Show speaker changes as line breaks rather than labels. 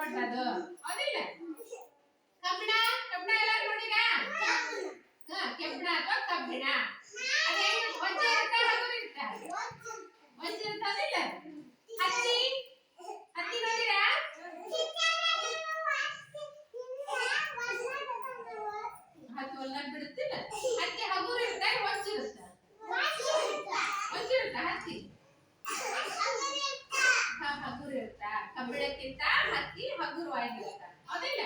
ನೋಡ್ರಿ ಅದು ಹೌದಿಲ್ಲ ಕಬ್ಬಿಣ ಕಬ್ಬಿಣ ಎಲ್ಲರೂ ನೋಡಿರಾ ಕೆಬ್ಬಿಣ ಅಥವಾ ಕಬ್ಬಿಣ ಅದೇ ವಜ್ರ ಇರ್ತಾ ಹಗುರ ಇರ್ತಾ ವಜ್ರ ಇರ್ತದಿಲ್ಲ ಹತ್ತಿ ಹತ್ತಿ ನೋಡಿರಾ ಹತ್ತಿ ಒಳಗ ಬಿಡುತ್ತಿಲ್ಲ ಹತ್ತಿ ಹಗುರ ಇರ್ತಾ ವಜ್ರ ಇರ್ತಾ ವಜ್ರ ಇರ್ತಾ ಹತ್ತಿ ಹಗುರ ಇರ್ತಾ ಕಬ್ಬಿಣಕ್ಕಿಂತ ಹತ್ತಿ ಹಗುರವಾಗಿರ್ತಾ ಹೌದಿಲ್ಲ